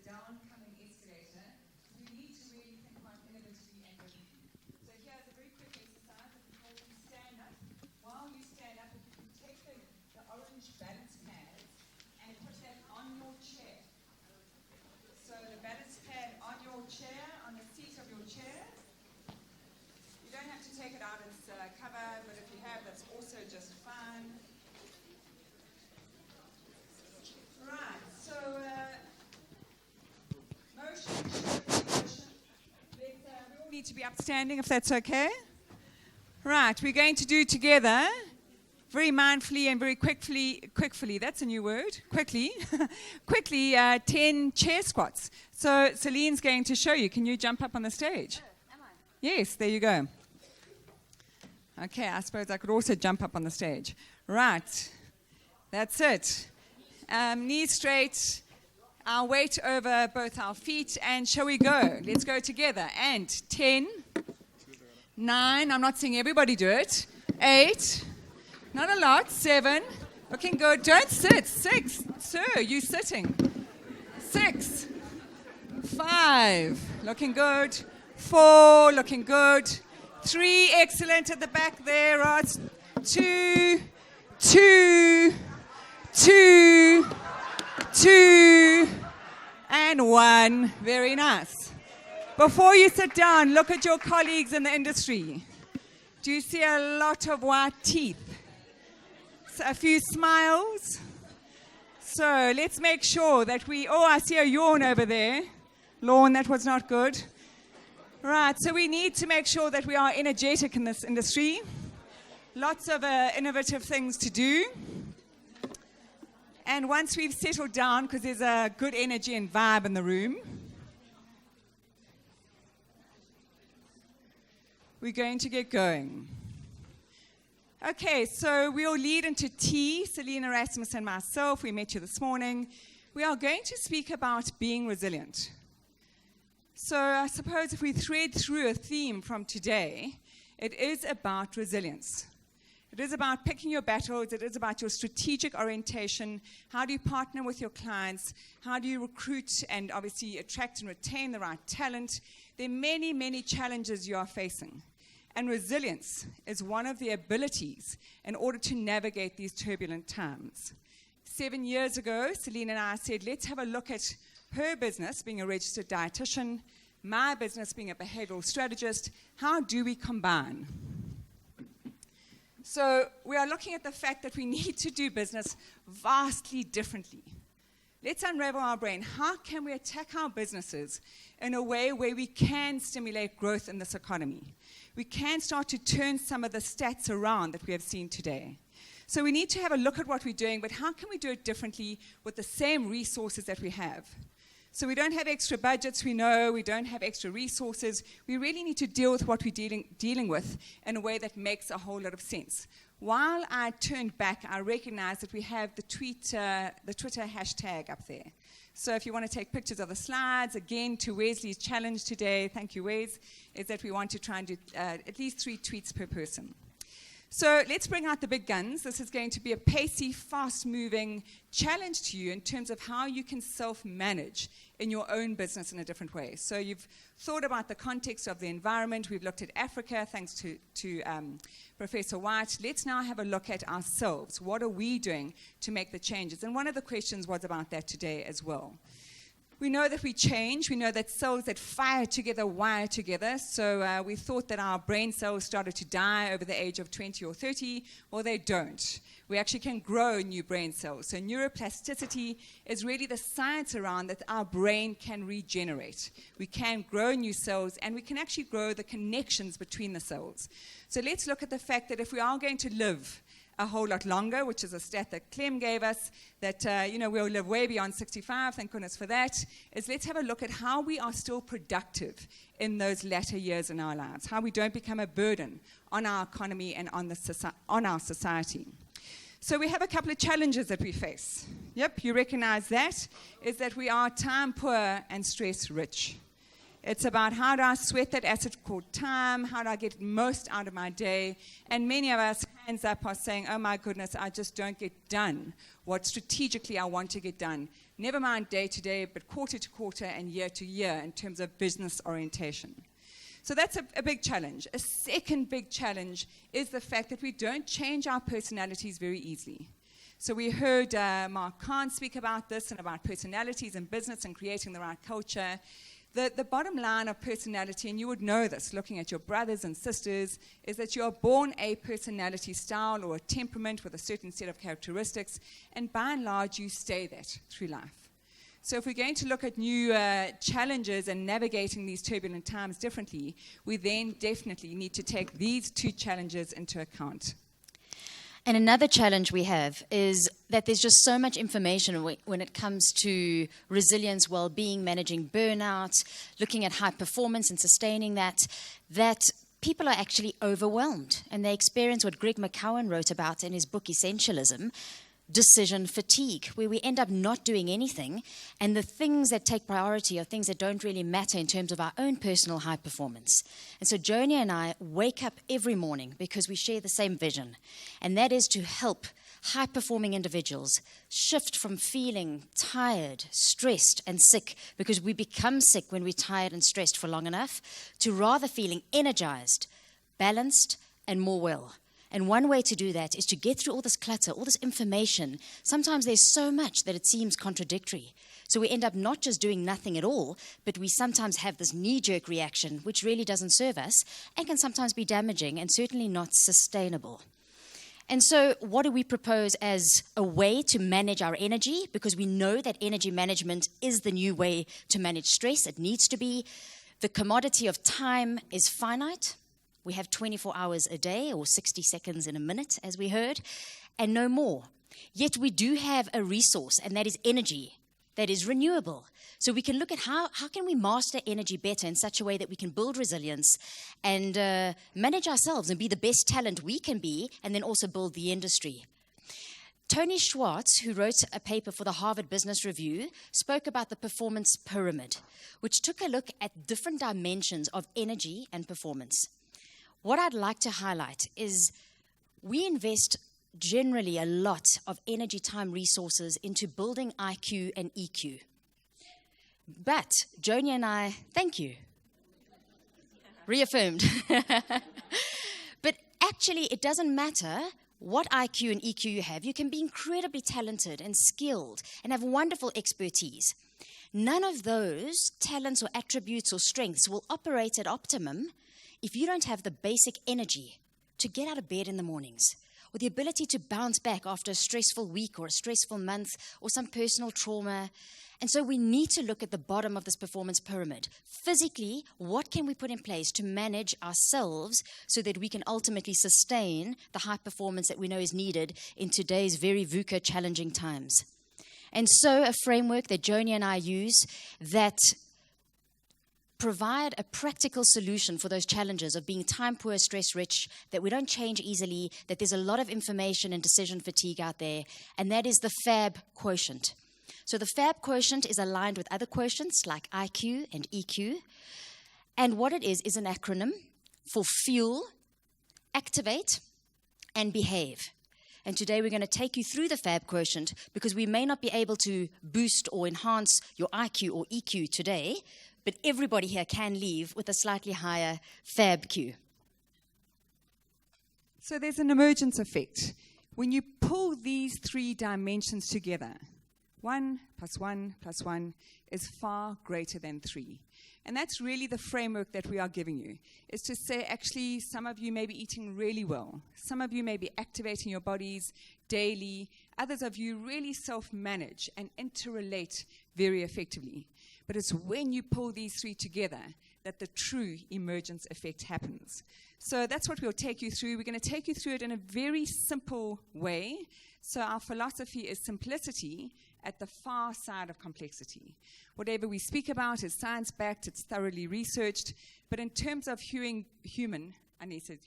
downcoming escalator, we need to really think about innovatively and differently. So here's a very quick exercise that we call you stand up. While you stand up, if you can take the orange balance pad and put that on your chair. So the balance pad on your chair, on the seat of your chair. You don't have to take it out its cover, but if you have, that's also just fine. Right, so motion. We all need to be upstanding if that's okay. Right, we're going to do together, very mindfully and very quickly, that's a new word, quickly, 10 chair squats. So Celine's going to show you. Can you jump up on the stage? Oh, am I? Yes, there you go. Okay, I suppose I could also jump up on the stage. Right, that's it. Knees straight, our weight over both our feet, and shall we go? Let's go together. And 10, 9, I'm not seeing everybody do it. 8, not a lot. 7, looking good. Don't sit. 6, sir, you sitting. 6, 5, looking good. 4, looking good. 3, excellent at the back there, right? 2, 2, and 1. Very nice. Before you sit down, look at your colleagues in the industry. Do you see a lot of white teeth? A few smiles? So let's make sure that I see a yawn over there. Lawn, that was not good. Right, so we need to make sure that we are energetic in this industry. Lots of innovative things to do. And once we've settled down, because there's a good energy and vibe in the room, we're going to get going. Okay, so we'll lead into tea. Celynn, Erasmus, and myself, we met you this morning. We are going to speak about being resilient. So I suppose if we thread through a theme from today, it is about resilience. It is about picking your battles. It is about your strategic orientation. How do you partner with your clients? How do you recruit and obviously attract and retain the right talent? There are many, many challenges you are facing. And resilience is one of the abilities in order to navigate these turbulent times. 7 years ago, Celynn and I said, let's have a look at her business being a registered dietitian, my business being a behavioral strategist. How do we combine? So we are looking at the fact that we need to do business vastly differently. Let's unravel our brain. How can we attack our businesses in a way where we can stimulate growth in this economy? We can start to turn some of the stats around that we have seen today. So we need to have a look at what we're doing, but how can we do it differently with the same resources that we have? So we don't have extra budgets, we know, we don't have extra resources. We really need to deal with what we're dealing with in a way that makes a whole lot of sense. While I turned back, I recognized that we have the Twitter hashtag up there. So if you want to take pictures of the slides, again, to Wesley's challenge today, thank you, Wes, is that we want to try and do at least 3 tweets per person. So let's bring out the big guns. This is going to be a pacey, fast-moving challenge to you in terms of how you can self-manage in your own business in a different way. So you've thought about the context of the environment. We've looked at Africa, thanks to Professor White. Let's now have a look at ourselves. What are we doing to make the changes? And one of the questions was about that today as well. We know that we change. We know that cells that fire together wire together. So we thought that our brain cells started to die over the age of 20 or 30. Well, they don't. We actually can grow new brain cells. So neuroplasticity is really the science around that our brain can regenerate. We can grow new cells, and we can actually grow the connections between the cells. So let's look at the fact that if we are going to live a whole lot longer, which is a stat that Clem gave us, that we'll live way beyond 65, thank goodness for that, is let's have a look at how we are still productive in those latter years in our lives, how we don't become a burden on our economy and on our society. So we have a couple of challenges that we face. Yep, you recognize that, is that we are time poor and stress rich. It's about how do I sweat that asset called time, how do I get most out of my day, and many of us hands up are saying, oh my goodness, I just don't get done what strategically I want to get done. Never mind day to day, but quarter to quarter and year to year in terms of business orientation. So that's a big challenge. A second big challenge is the fact that we don't change our personalities very easily. So we heard Mark Kahn speak about this and about personalities in business and creating the right culture. The bottom line of personality, and you would know this looking at your brothers and sisters, is that you are born a personality style or a temperament with a certain set of characteristics, and by and large, you stay that through life. So if we're going to look at new challenges and navigating these turbulent times differently, we then definitely need to take these two challenges into account. And another challenge we have is that there's just so much information when it comes to resilience, well-being, managing burnout, looking at high performance and sustaining that people are actually overwhelmed. And they experience what Greg McCowan wrote about in his book, Essentialism, decision fatigue, where we end up not doing anything, and the things that take priority are things that don't really matter in terms of our own personal high performance. And so Joni and I wake up every morning because we share the same vision, and that is to help high-performing individuals shift from feeling tired, stressed, and sick, because we become sick when we're tired and stressed for long enough, to rather feeling energized, balanced, and more well. And one way to do that is to get through all this clutter, all this information. Sometimes there's so much that it seems contradictory. So we end up not just doing nothing at all, but we sometimes have this knee-jerk reaction, which really doesn't serve us and can sometimes be damaging and certainly not sustainable. And so what do we propose as a way to manage our energy? Because we know that energy management is the new way to manage stress. It needs to be. The commodity of time is finite. We have 24 hours a day or 60 seconds in a minute, as we heard, and no more. Yet we do have a resource, and that is energy that is renewable. So we can look at how can we master energy better in such a way that we can build resilience and manage ourselves and be the best talent we can be, and then also build the industry. Tony Schwartz, who wrote a paper for the Harvard Business Review, spoke about the performance pyramid, which took a look at different dimensions of energy and performance. What I'd like to highlight is we invest generally a lot of energy, time, resources into building IQ and EQ. But Joni and I, thank you. Reaffirmed. But actually, it doesn't matter what IQ and EQ you have. You can be incredibly talented and skilled and have wonderful expertise. None of those talents or attributes or strengths will operate at optimum if you don't have the basic energy to get out of bed in the mornings, or the ability to bounce back after a stressful week or a stressful month or some personal trauma. And so we need to look at the bottom of this performance pyramid. Physically, what can we put in place to manage ourselves so that we can ultimately sustain the high performance that we know is needed in today's very VUCA challenging times? And so a framework that Joni and I use that provide a practical solution for those challenges of being time poor, stress rich, that we don't change easily, that there's a lot of information and decision fatigue out there, and that is the FAB Quotient. So the FAB Quotient is aligned with other quotients like IQ and EQ, and what it is an acronym for fuel, activate, and behave. And today we're going to take you through the FAB Quotient because we may not be able to boost or enhance your IQ or EQ today, but everybody here can leave with a slightly higher FAB-Q. So there's an emergence effect. When you pull these three dimensions together, 1 + 1 + 1 is far greater than 3. And that's really the framework that we are giving you, is to say, actually, some of you may be eating really well. Some of you may be activating your bodies daily. Others of you really self-manage and interrelate very effectively. But it's when you pull these three together that the true emergence effect happens. So that's what we'll take you through. We're going to take you through it in a very simple way. So our philosophy is simplicity at the far side of complexity. Whatever we speak about is science-backed, it's thoroughly researched. But in terms of human unless it's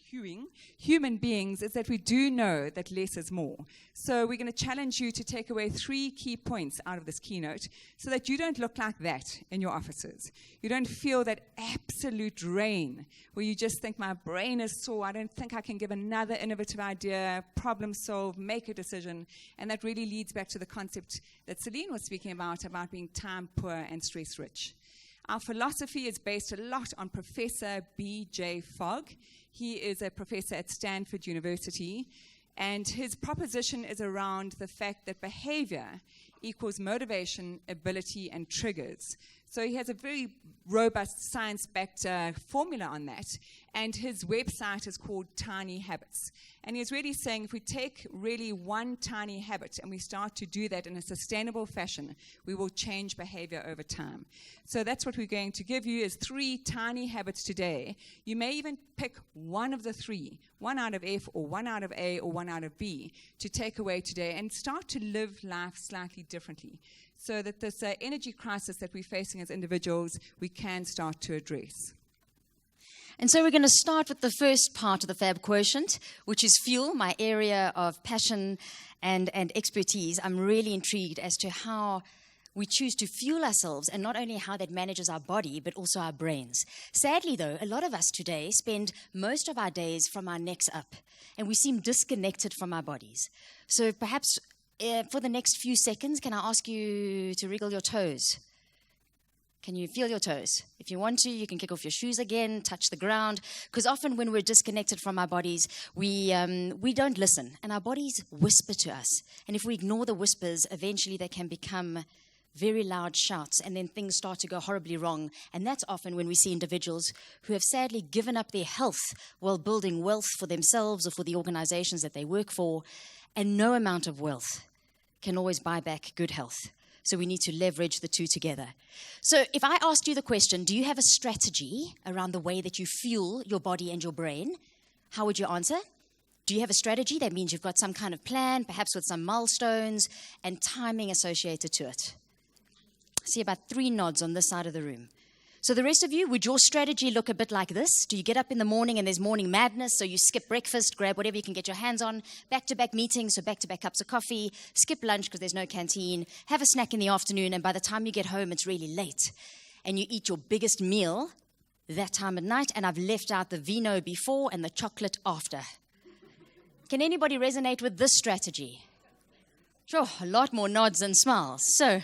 human beings, is that we do know that less is more. So we're going to challenge you to take away 3 key points out of this keynote so that you don't look like that in your offices. You don't feel that absolute drain where you just think, my brain is sore, I don't think I can give another innovative idea, problem solve, make a decision. And that really leads back to the concept that Celynn was speaking about being time poor and stress rich. Our philosophy is based a lot on Professor B.J. Fogg. He is a professor at Stanford University, and his proposition is around the fact that behavior equals motivation, ability, and triggers. So he has a very robust science-backed formula on that, and his website is called Tiny Habits. And he's really saying if we take really one tiny habit and we start to do that in a sustainable fashion, we will change behavior over time. So that's what we're going to give you is 3 tiny habits today. You may even pick one of the 3, one out of F or one out of A or one out of B to take away today and start to live life slightly differently so that this energy crisis that we're facing as individuals, we can start to address. And so we're going to start with the first part of the FAB Quotient, which is fuel, my area of passion and expertise. I'm really intrigued as to how we choose to fuel ourselves and not only how that manages our body, but also our brains. Sadly, though, a lot of us today spend most of our days from our necks up, and we seem disconnected from our bodies. So perhaps for the next few seconds, can I ask you to wriggle your toes? Can you feel your toes? If you want to, you can kick off your shoes again, touch the ground. Because often when we're disconnected from our bodies, we don't listen. And our bodies whisper to us. And if we ignore the whispers, eventually they can become very loud shouts. And then things start to go horribly wrong. And that's often when we see individuals who have sadly given up their health while building wealth for themselves or for the organizations that they work for. And no amount of wealth can always buy back good health. So we need to leverage the two together. So if I asked you the question, do you have a strategy around the way that you fuel your body and your brain? How would you answer? Do you have a strategy? That means you've got some kind of plan, perhaps with some milestones and timing associated to it. I see about 3 nods on this side of the room. So the rest of you, would your strategy look a bit like this? Do you get up in the morning and there's morning madness, so you skip breakfast, grab whatever you can get your hands on, back-to-back meetings, so back-to-back cups of coffee, skip lunch because there's no canteen, have a snack in the afternoon, and by the time you get home, it's really late. And you eat your biggest meal that time at night, and I've left out the vino before and the chocolate after. Can anybody resonate with this strategy? Sure, a lot more nods and smiles. So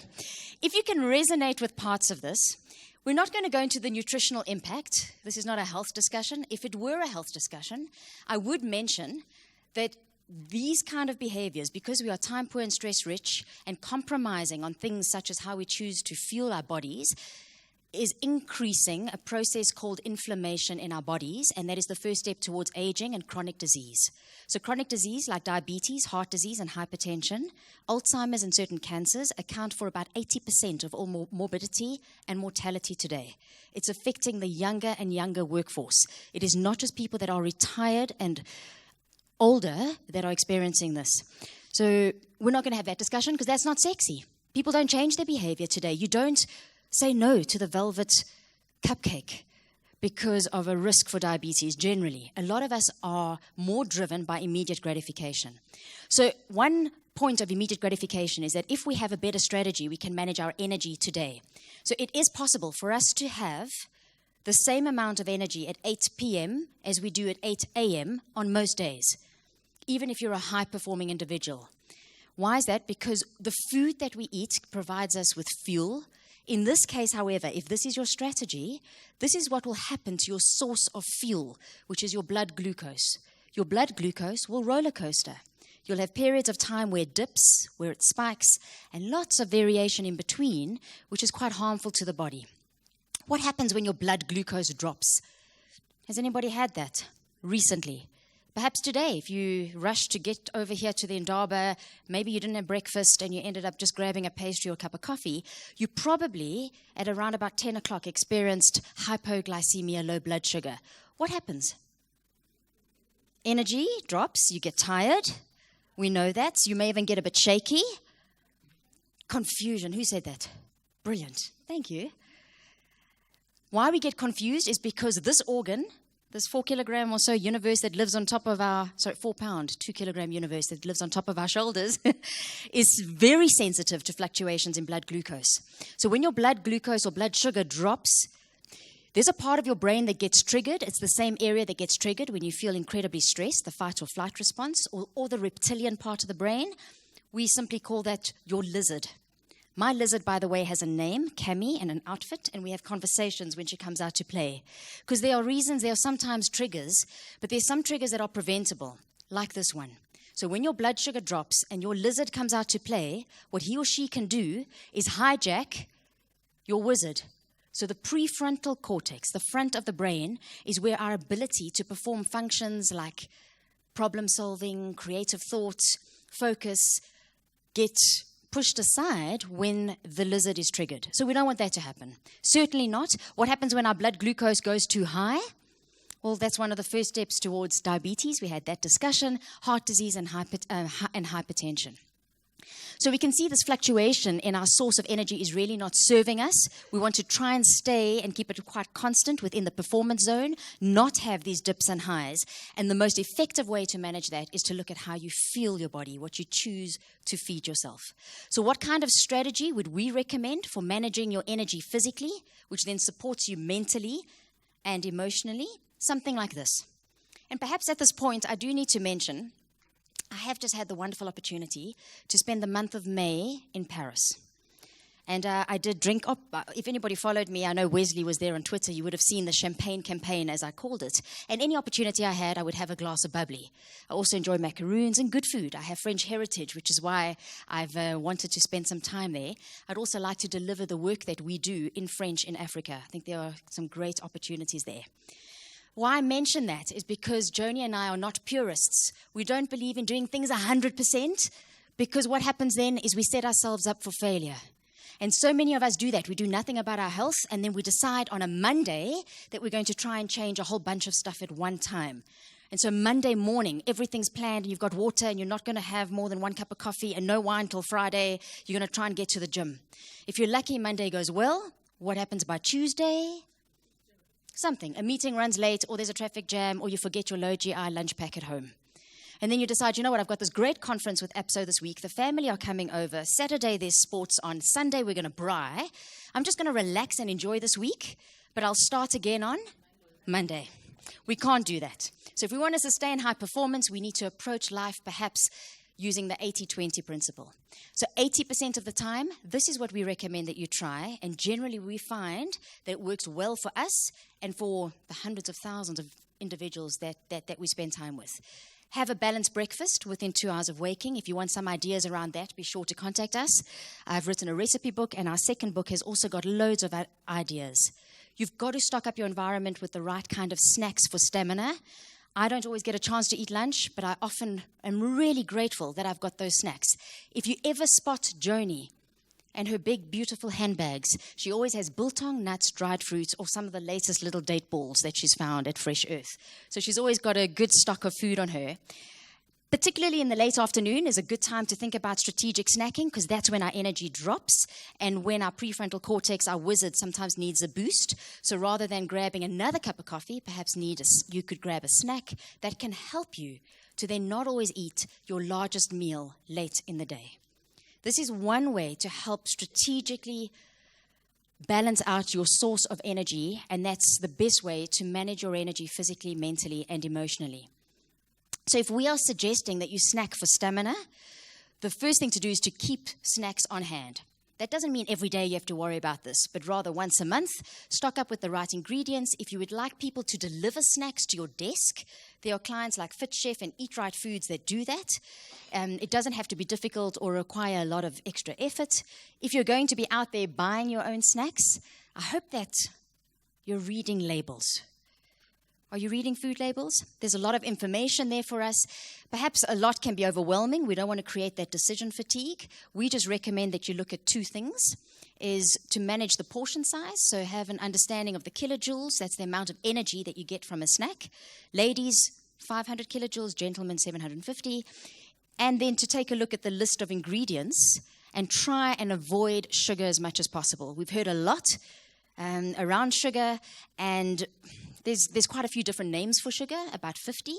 if you can resonate with parts of this, we're not going to go into the nutritional impact. This is not a health discussion. If it were a health discussion, I would mention that these kind of behaviors, because we are time poor and stress rich and compromising on things such as how we choose to fuel our bodies, is increasing a process called inflammation in our bodies, and that is the first step towards aging and chronic disease. So chronic disease like diabetes, heart disease, and hypertension, Alzheimer's and certain cancers account for about 80% of all morbidity and mortality today. It's affecting the younger and younger workforce. It is not just people that are retired and older that are experiencing this. So we're not going to have that discussion because that's not sexy. People don't change their behavior today. You don't say no to the velvet cupcake because of a risk for diabetes generally. A lot of us are more driven by immediate gratification. So one point of immediate gratification is that if we have a better strategy, we can manage our energy today. So it is possible for us to have the same amount of energy at 8 p.m. as we do at 8 a.m. on most days, even if you're a high-performing individual. Why is that? Because the food that we eat provides us with fuel. In this case, however, if this is your strategy, this is what will happen to your source of fuel, which is your blood glucose. Your blood glucose will roller coaster. You'll have periods of time where it dips, where it spikes, and lots of variation in between, which is quite harmful to the body. What happens when your blood glucose drops? Has anybody had that recently? Perhaps today, if you rushed to get over here to the Indaba, maybe you didn't have breakfast and you ended up just grabbing a pastry or a cup of coffee, you probably, at around about 10 o'clock, experienced hypoglycemia, low blood sugar. What happens? Energy drops, you get tired. We know that. You may even get a bit shaky. Confusion. Who said that? Brilliant. Thank you. Why we get confused is because this organ this 4 kilogram or so universe that lives on top of our, 4 pound, 2 kilogram universe that lives on top of our shoulders is very sensitive to fluctuations in blood glucose. So when your blood glucose or blood sugar drops, there's a part of your brain that gets triggered. It's the same area that gets triggered when you feel incredibly stressed, the fight or flight response, or the reptilian part of the brain. We simply call that your lizard. My lizard, by the way, has a name, Cammy, and an outfit, and we have conversations when she comes out to play. Because there are sometimes triggers, but there's some triggers that are preventable, like this one. So when your blood sugar drops and your lizard comes out to play, what he or she can do is hijack your wizard. So the prefrontal cortex, the front of the brain, is where our ability to perform functions like problem solving, creative thoughts, focus, get pushed aside when the lizard is triggered. So we don't want that to happen. Certainly not. What happens when our blood glucose goes too high? Well, that's one of the first steps towards diabetes. We had that discussion, heart disease and hypertension. So we can see this fluctuation in our source of energy is really not serving us. We want to try and stay and keep it quite constant within the performance zone, not have these dips and highs. And the most effective way to manage that is to look at how you feel your body, what you choose to feed yourself. So what kind of strategy would we recommend for managing your energy physically, which then supports you mentally and emotionally? Something like this. And perhaps at this point, I do need to mention, I have just had the wonderful opportunity to spend the month of May in Paris. And I did drink up. If anybody followed me, I know Wesley was there on Twitter, you would have seen the champagne campaign, as I called it. And any opportunity I had, I would have a glass of bubbly. I also enjoy macaroons and good food. I have French heritage, which is why I've wanted to spend some time there. I'd also like to deliver the work that we do in French in Africa. I think there are some great opportunities there. Why I mention that is because Joni and I are not purists. We don't believe in doing things 100%, because what happens then is we set ourselves up for failure. And so many of us do that. We do nothing about our health, and then we decide on a Monday that we're going to try and change a whole bunch of stuff at one time. And so Monday morning, everything's planned, and you've got water, and you're not going to have more than 1 cup of coffee and no wine till Friday. You're going to try and get to the gym. If you're lucky, Monday goes well. What happens by Tuesday? Something. A meeting runs late, or there's a traffic jam, or you forget your low GI lunch pack at home. And then you decide, you know what, I've got this great conference with APSO this week. The family are coming over. Saturday, there's sports on. Sunday, we're going to braai. I'm just going to relax and enjoy this week, but I'll start again on Monday. We can't do that. So if we want to sustain high performance, we need to approach life perhaps using the 80-20 principle. So 80% of the time, this is what we recommend that you try, and generally we find that it works well for us and for the hundreds of thousands of individuals that we spend time with. Have a balanced breakfast within 2 hours of waking. If you want some ideas around that, be sure to contact us. I've written a recipe book, and our second book has also got loads of ideas. You've got to stock up your environment with the right kind of snacks for stamina. I don't always get a chance to eat lunch, but I often am really grateful that I've got those snacks. If you ever spot Joni and her big, beautiful handbags, she always has biltong, nuts, dried fruits, or some of the latest little date balls that she's found at Fresh Earth. So she's always got a good stock of food on her. Particularly in the late afternoon is a good time to think about strategic snacking, because that's when our energy drops and when our prefrontal cortex, our wizard, sometimes needs a boost. So rather than grabbing another cup of coffee, perhaps you could grab a snack that can help you to then not always eat your largest meal late in the day. This is one way to help strategically balance out your source of energy, and that's the best way to manage your energy physically, mentally, and emotionally. So if we are suggesting that you snack for stamina, the first thing to do is to keep snacks on hand. That doesn't mean every day you have to worry about this, but rather once a month, stock up with the right ingredients. If you would like people to deliver snacks to your desk, there are clients like Fit Chef and Eat Right Foods that do that. It doesn't have to be difficult or require a lot of extra effort. If you're going to be out there buying your own snacks, I hope that you're reading labels. Are you reading food labels? There's a lot of information there for us. Perhaps a lot can be overwhelming. We don't want to create that decision fatigue. We just recommend that you look at 2 things, is to manage the portion size, so have an understanding of the kilojoules. That's the amount of energy that you get from a snack. Ladies, 500 kilojoules, gentlemen, 750. And then to take a look at the list of ingredients and try and avoid sugar as much as possible. We've heard a lot around sugar, and There's quite a few different names for sugar, about 50.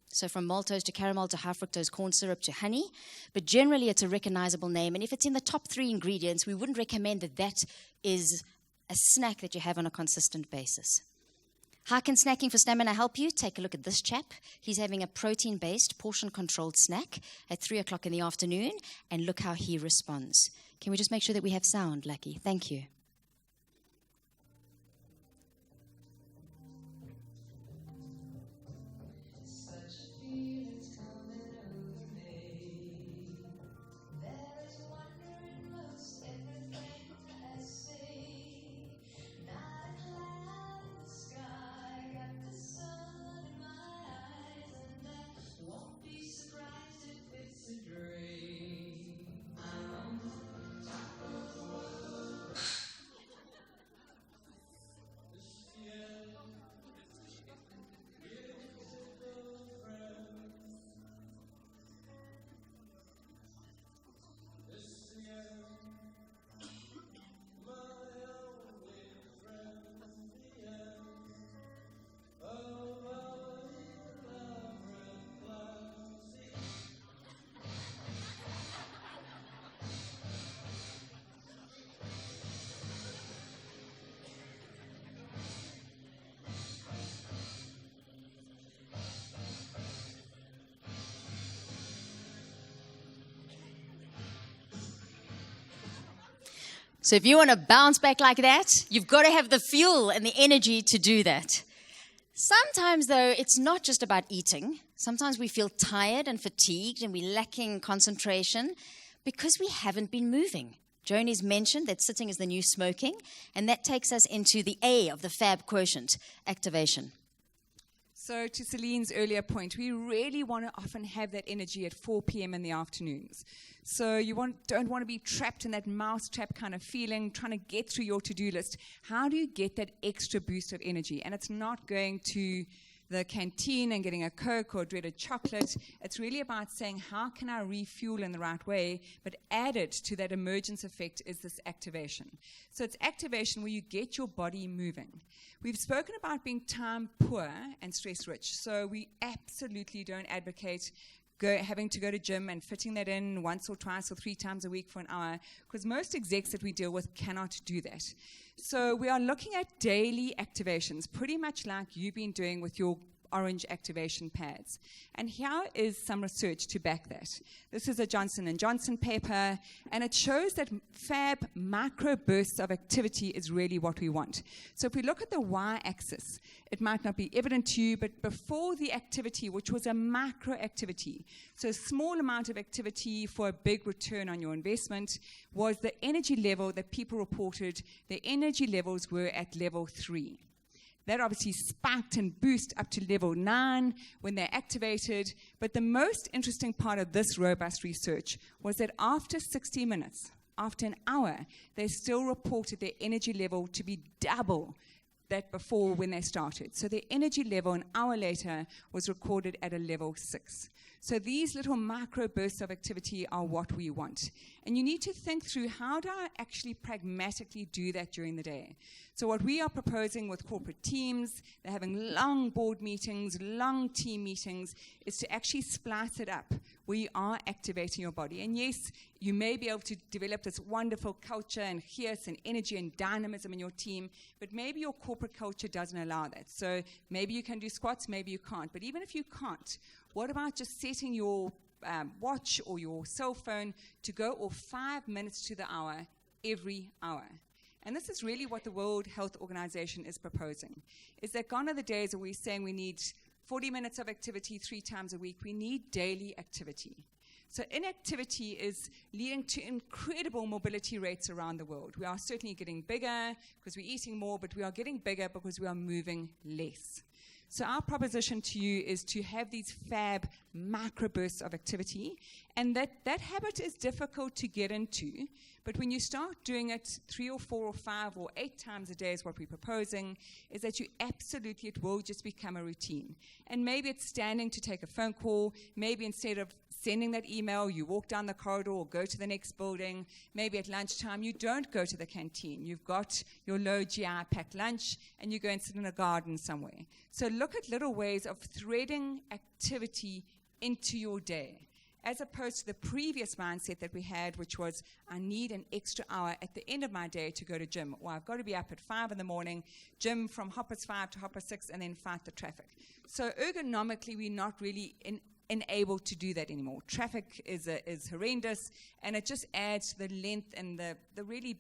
So from maltose to caramel to high fructose corn syrup to honey. But generally, it's a recognizable name. And if it's in the top 3 ingredients, we wouldn't recommend that is a snack that you have on a consistent basis. How can snacking for stamina help you? Take a look at this chap. He's having a protein-based, portion-controlled snack at 3 o'clock in the afternoon, and look how he responds. Can we just make sure that we have sound, Lucky? Thank you. So if you want to bounce back like that, you've got to have the fuel and the energy to do that. Sometimes, though, it's not just about eating. Sometimes we feel tired and fatigued and we're lacking concentration because we haven't been moving. Joni's mentioned that sitting is the new smoking, and that takes us into the A of the FAB Quotient, activation. So to Celyn's earlier point, we really want to often have that energy at 4 p.m. in the afternoons. So you don't want to be trapped in that mousetrap kind of feeling, trying to get through your to-do list. How do you get that extra boost of energy? And it's not going to the canteen and getting a Coke or dreaded chocolate. It's really about saying, how can I refuel in the right way? But added to that emergence effect is this activation. So it's activation where you get your body moving. We've spoken about being time poor and stress rich. So we absolutely don't advocate having to go to gym and fitting that in once or twice or 3 times a week for an hour, because most execs that we deal with cannot do that. So we are looking at daily activations, pretty much like you've been doing with your orange activation pads. And here is some research to back that. This is a Johnson & Johnson paper, and it shows that FAB micro bursts of activity is really what we want. So if we look at the y-axis, it might not be evident to you, but before the activity, which was a macro activity, so a small amount of activity for a big return on your investment, was the energy level that people reported. Their energy levels were at level 3. That obviously spiked and boosted up to level 9 when they're activated. But the most interesting part of this robust research was that after 60 minutes, after an hour, they still reported their energy level to be double that before when they started. So their energy level an hour later was recorded at a level 6. So these little micro bursts of activity are what we want. And you need to think through, how do I actually pragmatically do that during the day? So what we are proposing with corporate teams, they're having long board meetings, long team meetings, is to actually splice it up where you are activating your body. And yes, you may be able to develop this wonderful culture and fierce and energy and dynamism in your team, but maybe your corporate culture doesn't allow that. So maybe you can do squats, maybe you can't. But even if you can't, what about just setting your watch or your cell phone to go off 5 minutes to the hour every hour? And this is really what the World Health Organization is proposing, is that gone are the days where we're saying we need 40 minutes of activity 3 times a week. We need daily activity. So inactivity is leading to incredible mobility rates around the world. We are certainly getting bigger because we're eating more, but we are getting bigger because we are moving less. So our proposition to you is to have these FAB macrobursts of activity, and that habit is difficult to get into, but when you start doing it 3 or 4 or 5 or 8 times a day is what we're proposing, is that you absolutely, it will just become a routine. And maybe it's standing to take a phone call, maybe instead of sending that email, you walk down the corridor or go to the next building. Maybe at lunchtime, you don't go to the canteen. You've got your low GI packed lunch, and you go and sit in a garden somewhere. So look at little ways of threading activity into your day, as opposed to the previous mindset that we had, which was, I need an extra hour at the end of my day to go to gym, or I've got to be up at 5 in the morning, gym from 5:30 to 6:30, and then fight the traffic. So ergonomically, we're not really enabled to do that anymore. Traffic is horrendous, and it just adds to the length and the really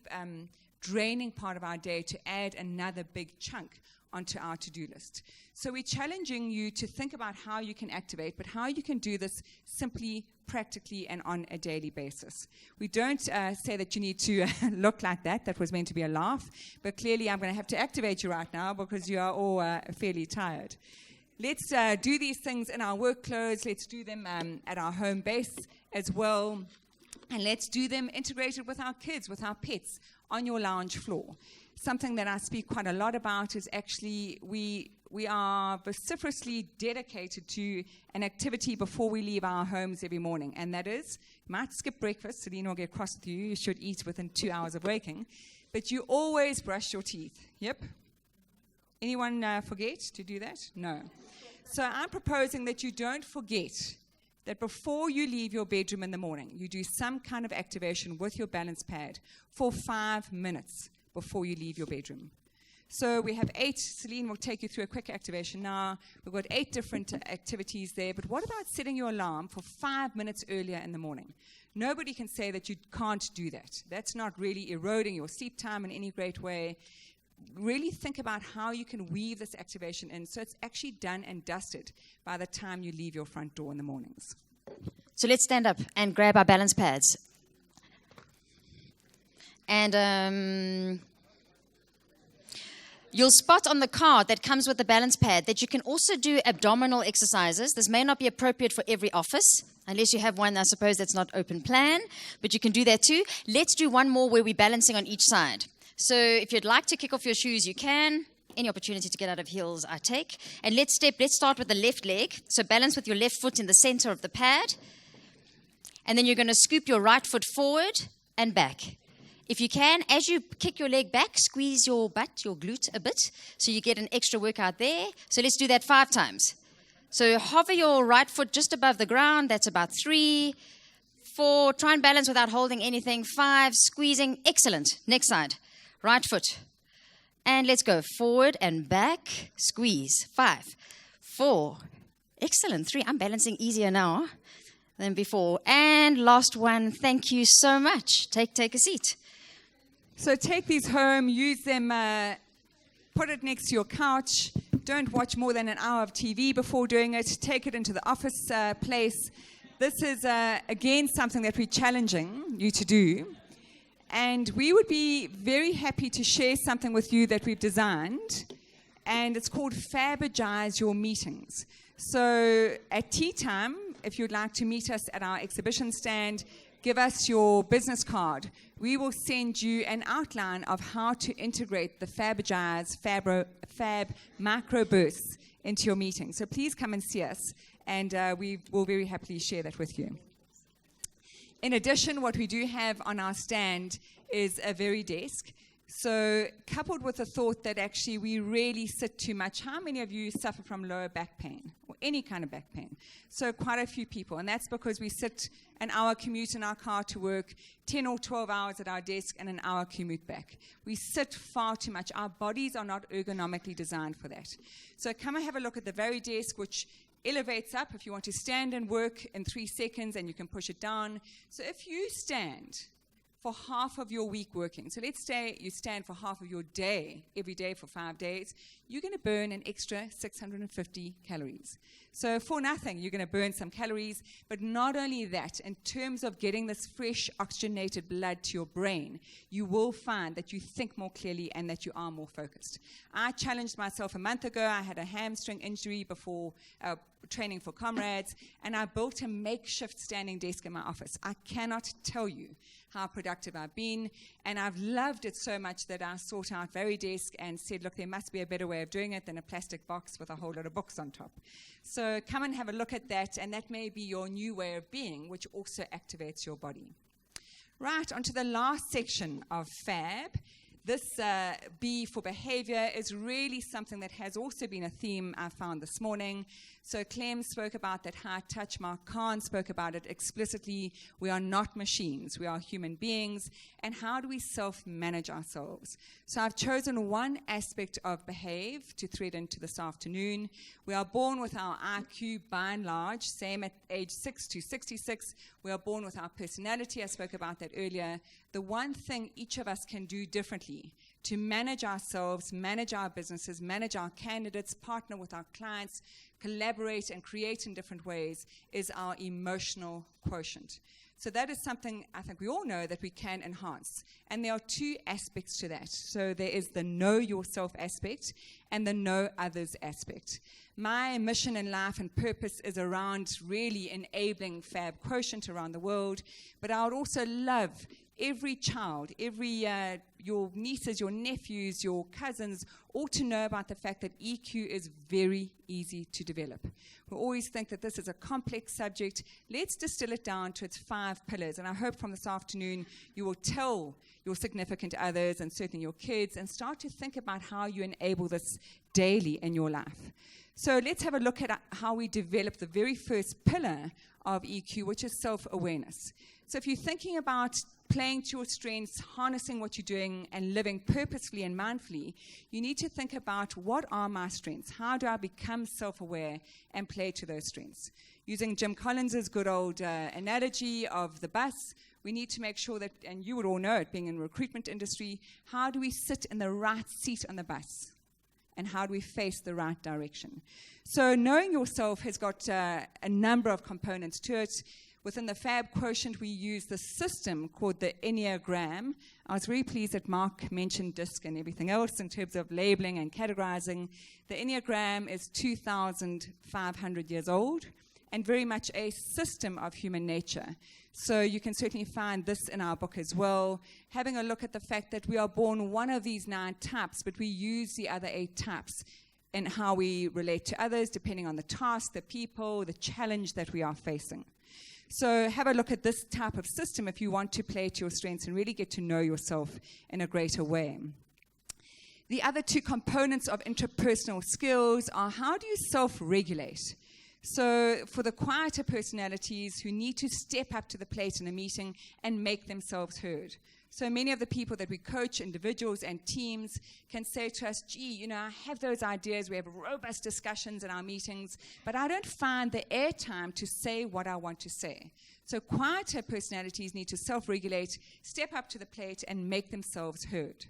draining part of our day to add another big chunk onto our to-do list. So we're challenging you to think about how you can activate, but how you can do this simply, practically, and on a daily basis. We don't say that you need to look like that. That was meant to be a laugh, but clearly I'm going to have to activate you right now because you are all fairly tired. Let's do these things in our work clothes. Let's do them at our home base as well. And let's do them integrated with our kids, with our pets, on your lounge floor. Something that I speak quite a lot about is actually we are vociferously dedicated to an activity before we leave our homes every morning. And that is, you might skip breakfast, Celynn will get cross with you. You should eat within 2 hours of waking. But you always brush your teeth. Yep. Anyone forget to do that? No. So I'm proposing that you don't forget that before you leave your bedroom in the morning, you do some kind of activation with your balance pad for 5 minutes before you leave your bedroom. So we have 8. Celynn will take you through a quick activation now. We've got 8 different activities there. But what about setting your alarm for 5 minutes earlier in the morning? Nobody can say that you can't do that. That's not really eroding your sleep time in any great way. Really think about how you can weave this activation in so it's actually done and dusted by the time you leave your front door in the mornings. So let's stand up and grab our balance pads. And you'll spot on the card that comes with the balance pad that you can also do abdominal exercises. This may not be appropriate for every office, unless you have one, I suppose, that's not open plan, but you can do that too. Let's do one more where we're balancing on each side. So if you'd like to kick off your shoes, you can. Any opportunity to get out of heels, I take. And let's start with the left leg. So balance with your left foot in the center of the pad. And then you're going to scoop your right foot forward and back. If you can, as you kick your leg back, squeeze your butt, your glute a bit, so you get an extra workout there. So let's do that 5 times. So hover your right foot just above the ground. That's about 3, 4. Try and balance without holding anything. 5, squeezing. Excellent. Next side. Right foot. And let's go forward and back. Squeeze. 5, 4. Excellent. 3. I'm balancing easier now than before. And last one. Thank you so much. Take a seat. So take these home. Use them. Put it next to your couch. Don't watch more than an hour of TV before doing it. Take it into the office place. This is, again, something that we're challenging you to do. And we would be very happy to share something with you that we've designed. And it's called Fabergize Your Meetings. So at tea time, if you'd like to meet us at our exhibition stand, give us your business card. We will send you an outline of how to integrate the Fabergize Fab microbursts into your meeting. So please come and see us, and we will very happily share that with you. In addition, what we do have on our stand is a very desk. So coupled with the thought that actually we really sit too much, how many of you suffer from lower back pain or any kind of back pain? So quite a few people, and that's because we sit an hour commute in our car to work, 10 or 12 hours at our desk, and an hour commute back. We sit far too much. Our bodies are not ergonomically designed for that. So come and have a look at the very desk, which elevates up if you want to stand and work in 3 seconds, and you can push it down. So if you stand for half of your week working, so let's say you stand for half of your day, every day for 5 days, you're going to burn an extra 650 calories. So for nothing, you're going to burn some calories. But not only that, in terms of getting this fresh oxygenated blood to your brain, you will find that you think more clearly and that you are more focused. I challenged myself a month ago. I had a hamstring injury before training for comrades, and I built a makeshift standing desk in my office. I cannot tell you how productive I've been, and I've loved it so much that I sought out VeriDesk and said, look, there must be a better way of doing it than a plastic box with a whole lot of books on top. So come and have a look at that, and that may be your new way of being, which also activates your body. Right, onto the last section of FAB. This B for behavior is really something that has also been a theme I found this morning. So Clem spoke about that high touch. Mark Kahn spoke about it explicitly. We are not machines. We are human beings. And how do we self-manage ourselves? So I've chosen one aspect of behave to thread into this afternoon. We are born with our IQ by and large, same at age 6 to 66. We are born with our personality. I spoke about that earlier. The one thing each of us can do differently to manage ourselves, manage our businesses, manage our candidates, partner with our clients, collaborate and create in different ways is our emotional quotient. So that is something I think we all know that we can enhance. And there are two aspects to that. So there is the know yourself aspect and the know others aspect. My mission in life and purpose is around really enabling FAB Quotient around the world. But I would also love every child, your nieces, your nephews, your cousins, all to know about the fact that EQ is very easy to develop. We always think that this is a complex subject. Let's distill it down to its 5 pillars. And I hope from this afternoon you will tell your significant others and certainly your kids and start to think about how you enable this daily in your life. So let's have a look at how we develop the very first pillar of EQ, which is self-awareness. So if you're thinking about playing to your strengths, harnessing what you're doing, and living purposefully and mindfully, you need to think about what are my strengths? How do I become self-aware and play to those strengths? Using Jim Collins's good old analogy of the bus, we need to make sure that, and you would all know it being in the recruitment industry, how do we sit in the right seat on the bus? And how do we face the right direction? So knowing yourself has got a number of components to it. Within the FAB Quotient, we use the system called the Enneagram. I was really pleased that Mark mentioned DISC and everything else in terms of labeling and categorizing. The Enneagram is 2,500 years old and very much a system of human nature. So you can certainly find this in our book as well, having a look at the fact that we are born one of these 9 types, but we use the other 8 types in how we relate to others, depending on the task, the people, the challenge that we are facing. So have a look at this type of system if you want to play to your strengths and really get to know yourself in a greater way. The other 2 components of interpersonal skills are how do you self-regulate? So for the quieter personalities who need to step up to the plate in a meeting and make themselves heard. So many of the people that we coach, individuals and teams, can say to us, gee, I have those ideas, we have robust discussions in our meetings, but I don't find the airtime to say what I want to say. So quieter personalities need to self-regulate, step up to the plate and make themselves heard.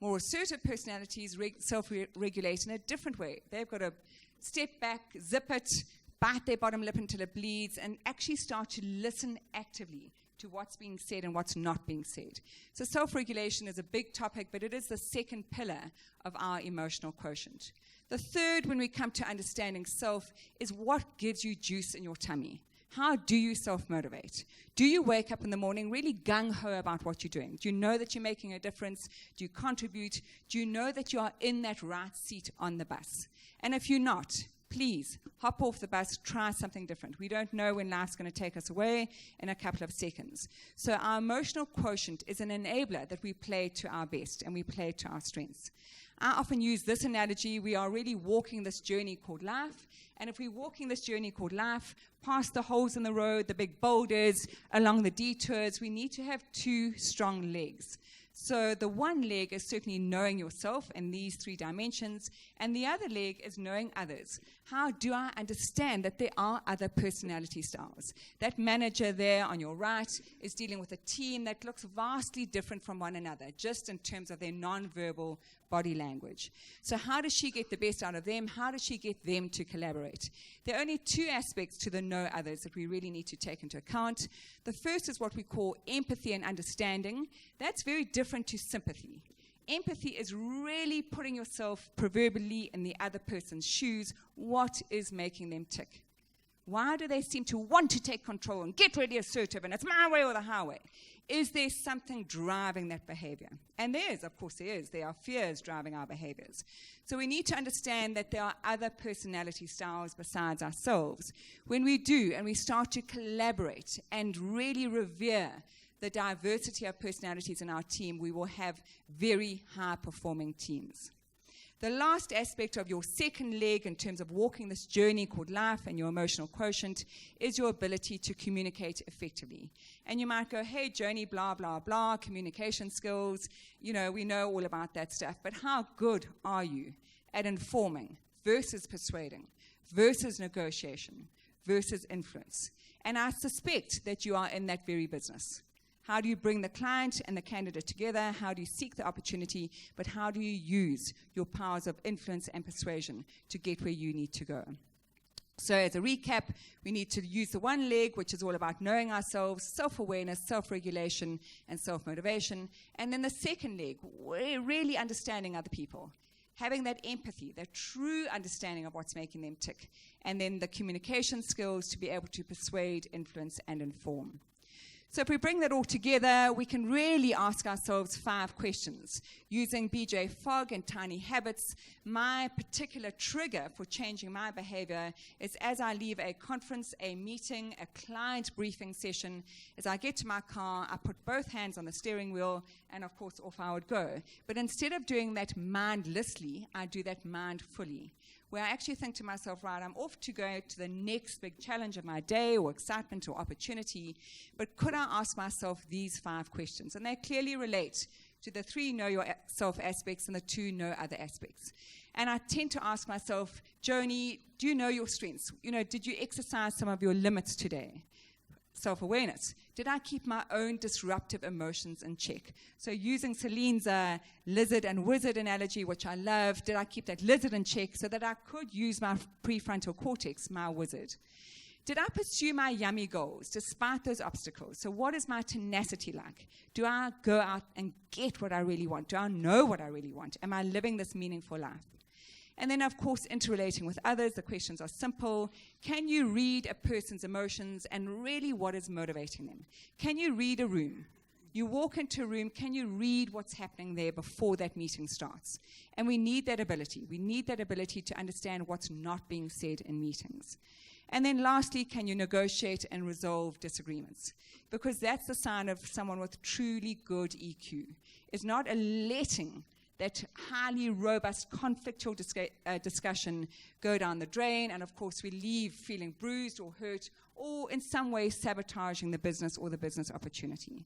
More assertive personalities self-regulate in a different way. They've got to step back, zip it, bite their bottom lip until it bleeds, and actually start to listen actively to what's being said and what's not being said. So self-regulation is a big topic, but it is the second pillar of our emotional quotient. The third, when we come to understanding self, is what gives you juice in your tummy. How do you self-motivate? Do you wake up in the morning really gung-ho about what you're doing? Do you know that you're making a difference? Do you contribute? Do you know that you are in that right seat on the bus? And if you're not, please hop off the bus, try something different. We don't know when life's going to take us away in a couple of seconds. So our emotional quotient is an enabler that we play to our best and we play to our strengths. I often use this analogy. We are really walking this journey called life. And if we're walking this journey called life, past the holes in the road, the big boulders, along the detours, we need to have 2 strong legs. So the one leg is certainly knowing yourself in these 3 dimensions, and the other leg is knowing others. How do I understand that there are other personality styles? That manager there on your right is dealing with a team that looks vastly different from one another, just in terms of their non-verbal body language. So how does she get the best out of them? How does she get them to collaborate? There are only 2 aspects to the know others that we really need to take into account. The first is what we call empathy and understanding. That's very different to sympathy. Empathy is really putting yourself proverbially in the other person's shoes. What is making them tick? Why do they seem to want to take control and get really assertive and it's my way or the highway? Is there something driving that behavior? And there is, of course there is. There are fears driving our behaviors. So we need to understand that there are other personality styles besides ourselves. When we do and we start to collaborate and really revere the diversity of personalities in our team, we will have very high-performing teams. The last aspect of your second leg in terms of walking this journey called life and your emotional quotient is your ability to communicate effectively. And you might go, hey, Joni, blah, blah, blah, communication skills. You know, we know all about that stuff. But how good are you at informing versus persuading versus negotiation versus influence? And I suspect that you are in that very business. How do you bring the client and the candidate together? How do you seek the opportunity? But how do you use your powers of influence and persuasion to get where you need to go? So as a recap, we need to use the one leg, which is all about knowing ourselves, self-awareness, self-regulation, and self-motivation. And then the second leg, really understanding other people, having that empathy, that true understanding of what's making them tick. And then the communication skills to be able to persuade, influence, and inform. So if we bring that all together, we can really ask ourselves 5 questions. Using BJ Fogg and Tiny Habits, my particular trigger for changing my behavior is as I leave a conference, a meeting, a client briefing session, as I get to my car, I put both hands on the steering wheel, and of course off I would go. But instead of doing that mindlessly, I do that mindfully, where I actually think to myself, right, I'm off to go to the next big challenge of my day or excitement or opportunity, but could I ask myself these 5 questions? And they clearly relate to the 3 know yourself aspects and the 2 know other aspects. And I tend to ask myself, Joni, do you know your strengths? You know, did you exercise some of your limits today? Self-awareness. Did I keep my own disruptive emotions in check? So using Celyn's lizard and wizard analogy, which I love, did I keep that lizard in check so that I could use my prefrontal cortex, my wizard? Did I pursue my yummy goals despite those obstacles? So what is my tenacity like? Do I go out and get what I really want? Do I know what I really want? Am I living this meaningful life? And then, of course, interrelating with others, the questions are simple. Can you read a person's emotions and really what is motivating them? Can you read a room? You walk into a room, can you read what's happening there before that meeting starts? And we need that ability. We need that ability to understand what's not being said in meetings. And then lastly, can you negotiate and resolve disagreements? Because that's the sign of someone with truly good EQ. It's not a letting that highly robust conflictual discussion go down the drain, and of course we leave feeling bruised or hurt or in some way sabotaging the business or the business opportunity.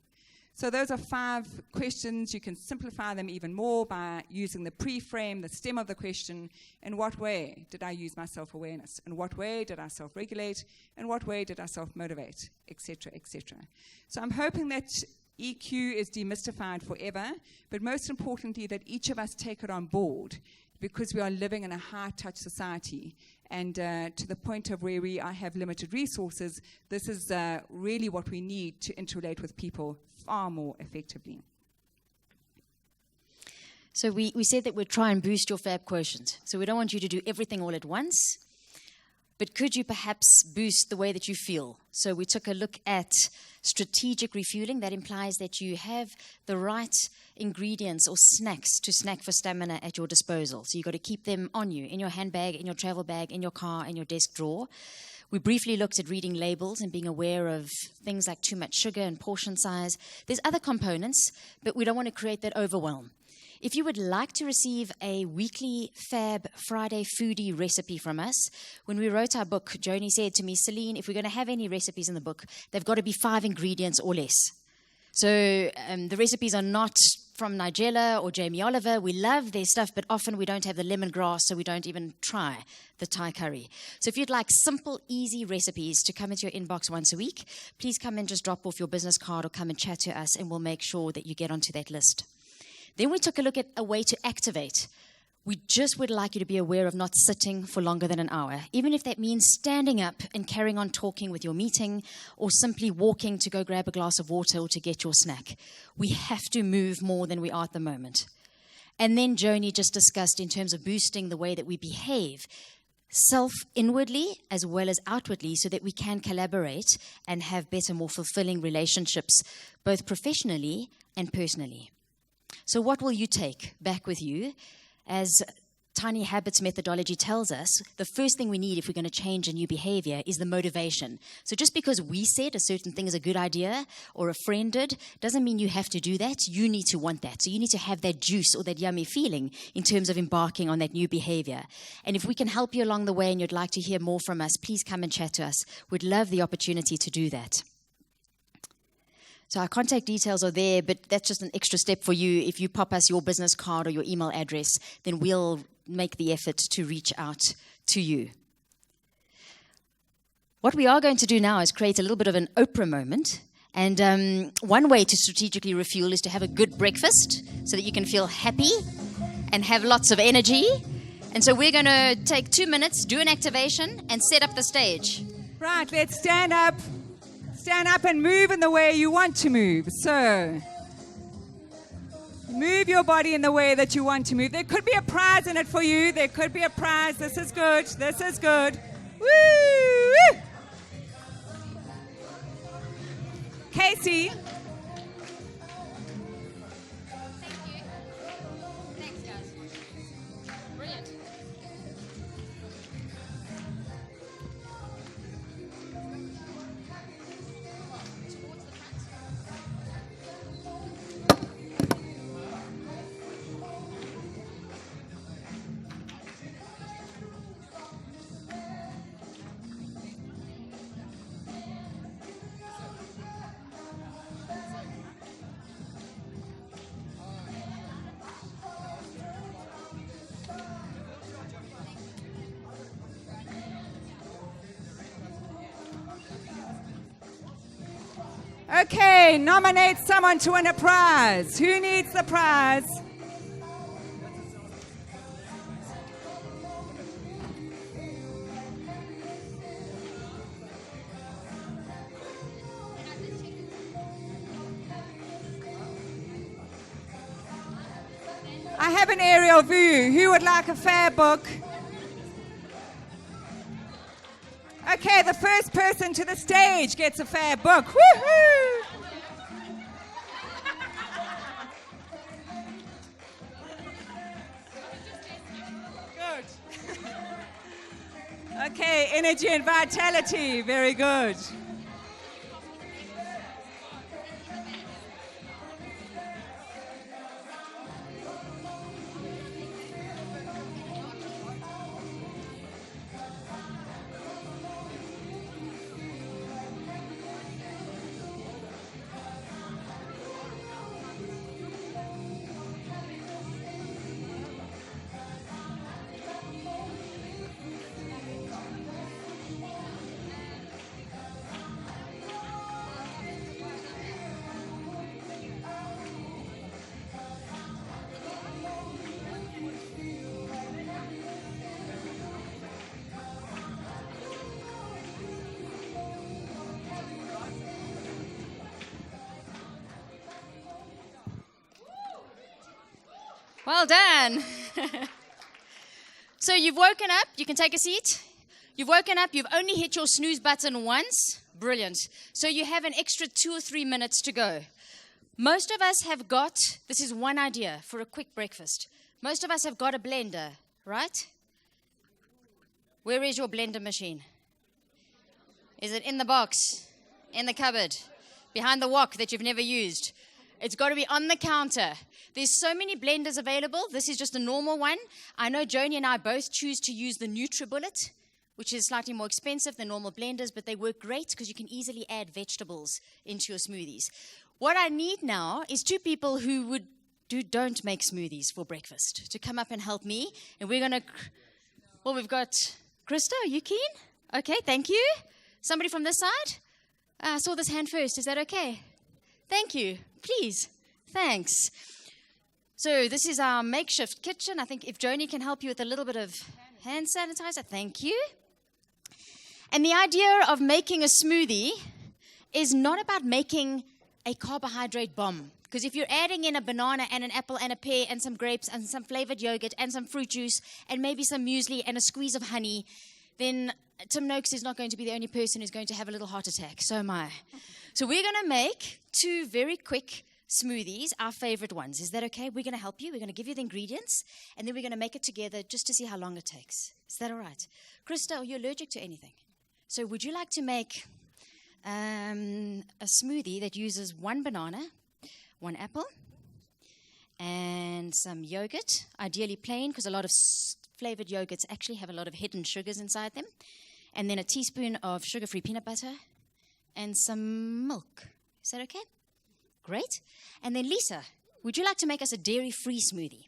So those are 5 questions. You can simplify them even more by using the pre-frame, the stem of the question. In what way did I use my self-awareness? In what way did I self-regulate? In what way did I self-motivate? Etc., etc. So I'm hoping that EQ is demystified forever, but most importantly that each of us take it on board, because we are living in a high-touch society, and to the point of where we have limited resources, this is really what we need to interrelate with people far more effectively. So we said that we'd try and boost your FAB quotient. So we don't want you to do everything all at once, but could you perhaps boost the way that you feel? So we took a look at strategic refueling. That implies that you have the right ingredients or snacks to snack for stamina at your disposal. So you've got to keep them on you, in your handbag, in your travel bag, in your car, in your desk drawer. We briefly looked at reading labels and being aware of things like too much sugar and portion size. There's other components, but we don't want to create that overwhelm. If you would like to receive a weekly FAB Friday foodie recipe from us, when we wrote our book, Joni said to me, Celynn, if we're going to have any recipes in the book, they've got to be 5 ingredients or less. So the recipes are not from Nigella or Jamie Oliver. We love their stuff, but often we don't have the lemongrass, so we don't even try the Thai curry. So if you'd like simple, easy recipes to come into your inbox once a week, please come and just drop off your business card or come and chat to us, and we'll make sure that you get onto that list. Then we took a look at a way to activate. We just would like you to be aware of not sitting for longer than an hour, even if that means standing up and carrying on talking with your meeting or simply walking to go grab a glass of water or to get your snack. We have to move more than we are at the moment. And then Joni just discussed in terms of boosting the way that we behave, self-inwardly as well as outwardly, so that we can collaborate and have better, more fulfilling relationships, both professionally and personally. So what will you take back with you? As Tiny Habits methodology tells us, the first thing we need if we're going to change a new behavior is the motivation. So just because we said a certain thing is a good idea or a friend did, doesn't mean you have to do that. You need to want that. So you need to have that juice or that yummy feeling in terms of embarking on that new behavior. And if we can help you along the way and you'd like to hear more from us, please come and chat to us. We'd love the opportunity to do that. So our contact details are there, but that's just an extra step for you. If you pop us your business card or your email address, then we'll make the effort to reach out to you. What we are going to do now is create a little bit of an Oprah moment. And one way to strategically refuel is to have a good breakfast so that you can feel happy and have lots of energy. And so we're going to take 2 minutes, do an activation, and set up the stage. Right, let's stand up. Stand up and move in the way you want to move. So, move your body in the way that you want to move. There could be a prize in it for you. There could be a prize. This is good. This is good. Woo! Casey. Okay, nominate someone to win a prize. Who needs the prize? I have an aerial view. Who would like a FAB book? Okay, the first person to the stage gets a FAB book. Woohoo! Good. Okay, energy and vitality. Very good. Well done. So you've woken up. You can take a seat. You've woken up. You've only hit your snooze button once. Brilliant. So you have an extra 2 or 3 minutes to go. Most of us have got, this is one idea for a quick breakfast. Most of us have got a blender, right? Where is your blender machine? Is it in the box? In the cupboard? Behind the wok that you've never used? It's got to be on the counter. There's so many blenders available. This is just a normal one. I know Joni and I both choose to use the NutriBullet, which is slightly more expensive than normal blenders, but they work great because you can easily add vegetables into your smoothies. What I need now is 2 people who would don't make smoothies for breakfast to come up and help me. And we're going to, well, we've got Krista, are you keen? Okay, thank you. Somebody from this side? I saw this hand first. Is that okay? Thank you. Please. Thanks. So this is our makeshift kitchen. I think if Joni can help you with a little bit of hand sanitizer, thank you. And the idea of making a smoothie is not about making a carbohydrate bomb. Because if you're adding in a banana and an apple and a pear and some grapes and some flavored yogurt and some fruit juice and maybe some muesli and a squeeze of honey, then Tim Noakes is not going to be the only person who's going to have a little heart attack. So am I. So we're going to make 2 very quick smoothies, our favorite ones. Is that okay? We're going to help you. We're going to give you the ingredients, and then we're going to make it together just to see how long it takes. Is that all right? Krista, are you allergic to anything? So would you like to make a smoothie that uses 1 banana, 1 apple, and some yogurt, ideally plain, because a lot of flavored yogurts actually have a lot of hidden sugars inside them, and then a teaspoon of sugar-free peanut butter and some milk. Is that okay? Great. And then Lisa, would you like to make us a dairy-free smoothie?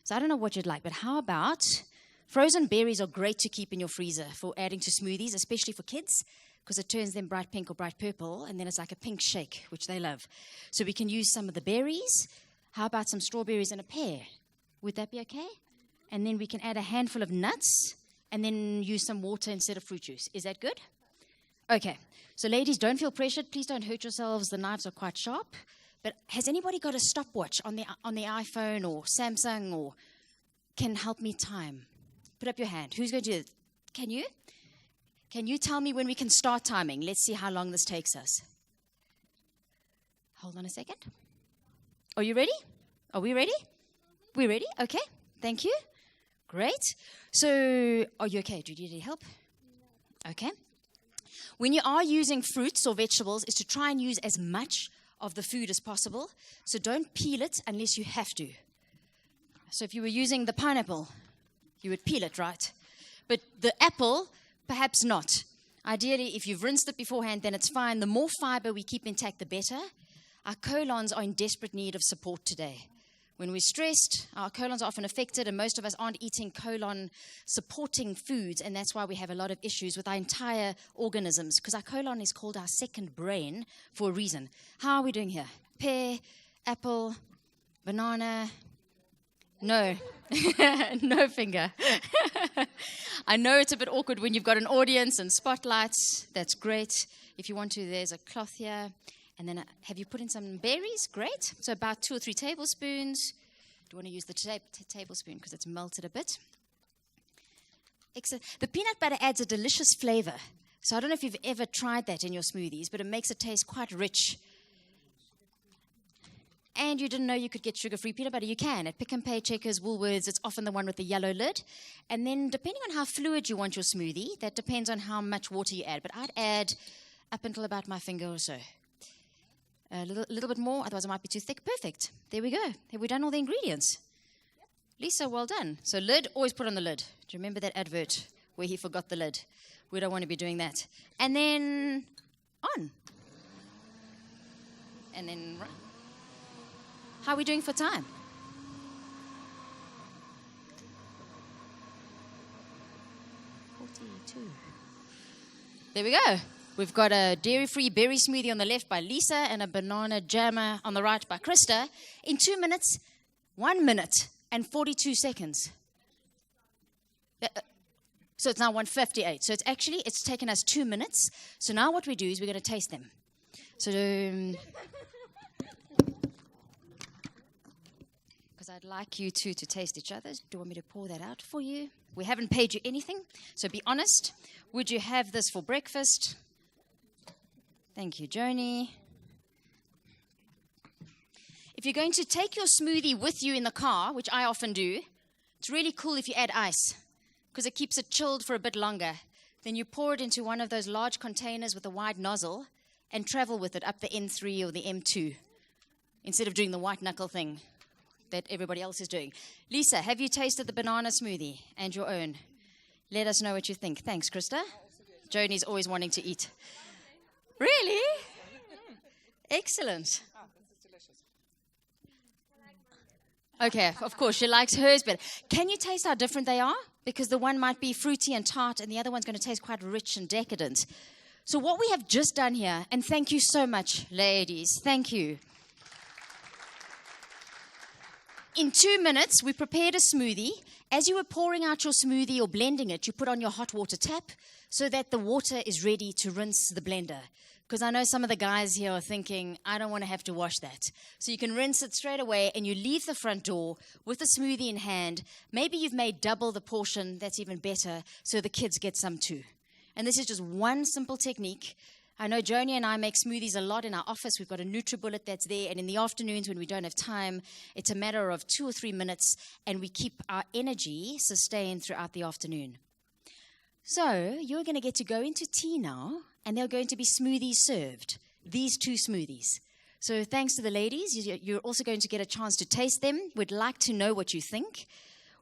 So I don't know what you'd like, but how about frozen berries are great to keep in your freezer for adding to smoothies, especially for kids, because it turns them bright pink or bright purple, and then it's like a pink shake, which they love. So we can use some of the berries. How about some strawberries and a pear? Would that be okay? And then we can add a handful of nuts, and then use some water instead of fruit juice. Is that good? Okay. So ladies, don't feel pressured. Please don't hurt yourselves. The knives are quite sharp. But has anybody got a stopwatch on the iPhone or Samsung or can help me time? Put up your hand. Who's going to do it? Can you? Can you tell me when we can start timing? Let's see how long this takes us. Hold on a second. Are you ready? Are we ready? We're ready? Okay. Thank you. Great. So, are you okay? Do you need any help? Okay. When you are using fruits or vegetables, is to try and use as much of the food as possible. So don't peel it unless you have to. So if you were using the pineapple, you would peel it, right? But the apple, perhaps not. Ideally, if you've rinsed it beforehand, then it's fine. The more fiber we keep intact, the better. Our colons are in desperate need of support today. When we're stressed, our colons are often affected, and most of us aren't eating colon-supporting foods, and that's why we have a lot of issues with our entire organisms, because our colon is called our second brain for a reason. How are we doing here? Pear, apple, banana? No. No finger. I know it's a bit awkward when you've got an audience and spotlights. That's great. If you want to, there's a cloth here. And then have you put in some berries? Great. So about 2 or 3 tablespoons. Do you want to use the tablespoon because it's melted a bit? Excellent. The peanut butter adds a delicious flavor. So I don't know if you've ever tried that in your smoothies, but it makes it taste quite rich. And you didn't know you could get sugar-free peanut butter? You can. At Pick n Pay, Checkers, Woolworths, it's often the one with the yellow lid. And then depending on how fluid you want your smoothie, that depends on how much water you add. But I'd add up until about my finger or so. A little bit more, otherwise it might be too thick. Perfect. There we go. Have we done all the ingredients? Yep. Lisa, well done. So lid, always put on the lid. Do you remember that advert where he forgot the lid? We don't want to be doing that. And then on. And then run. How are we doing for time? There we go. We've got a dairy-free berry smoothie on the left by Lisa and a banana jammer on the right by Krista in 2 minutes, 1 minute, and 42 seconds. So it's now 1:58. So it's taken us 2 minutes. So now what we do is we're going to taste them. So, because I'd like you two to taste each other's. Do you want me to pour that out for you? We haven't paid you anything, so be honest. Would you have this for breakfast? Thank you, Joni. If you're going to take your smoothie with you in the car, which I often do, it's really cool if you add ice because it keeps it chilled for a bit longer. Then you pour it into one of those large containers with a wide nozzle and travel with it up the N3 or the M2 instead of doing the white knuckle thing that everybody else is doing. Lisa, have you tasted the banana smoothie and your own? Let us know what you think. Thanks, Krista. Joni's always wanting to eat. Really? Excellent. Okay, of course, she likes hers better. Can you taste how different they are? Because the one might be fruity and tart, and the other one's going to taste quite rich and decadent. So what we have just done here, and thank you so much, ladies, thank you. In 2 minutes, we prepared a smoothie. As you were pouring out your smoothie or blending it, you put on your hot water tap so that the water is ready to rinse the blender. Because I know some of the guys here are thinking, I don't want to have to wash that. So you can rinse it straight away, and you leave the front door with the smoothie in hand. Maybe you've made double the portion, that's even better, so the kids get some too. And this is just one simple technique. I know Joni and I make smoothies a lot in our office. We've got a NutriBullet that's there. And in the afternoons when we don't have time, it's a matter of 2 or 3 minutes, and we keep our energy sustained throughout the afternoon. So you're going to get to go into tea now, and there are going to be smoothies served, these 2 smoothies. So thanks to the ladies, you're also going to get a chance to taste them. We'd like to know what you think.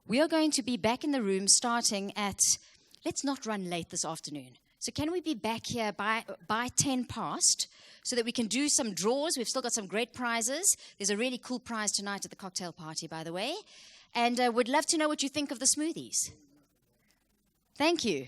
We are going to be back in the room starting at, let's not run late this afternoon. So can we be back here by 10 past so that we can do some draws? We've still got some great prizes. There's a really cool prize tonight at the cocktail party, by the way. And we'd love to know what you think of the smoothies. Thank you.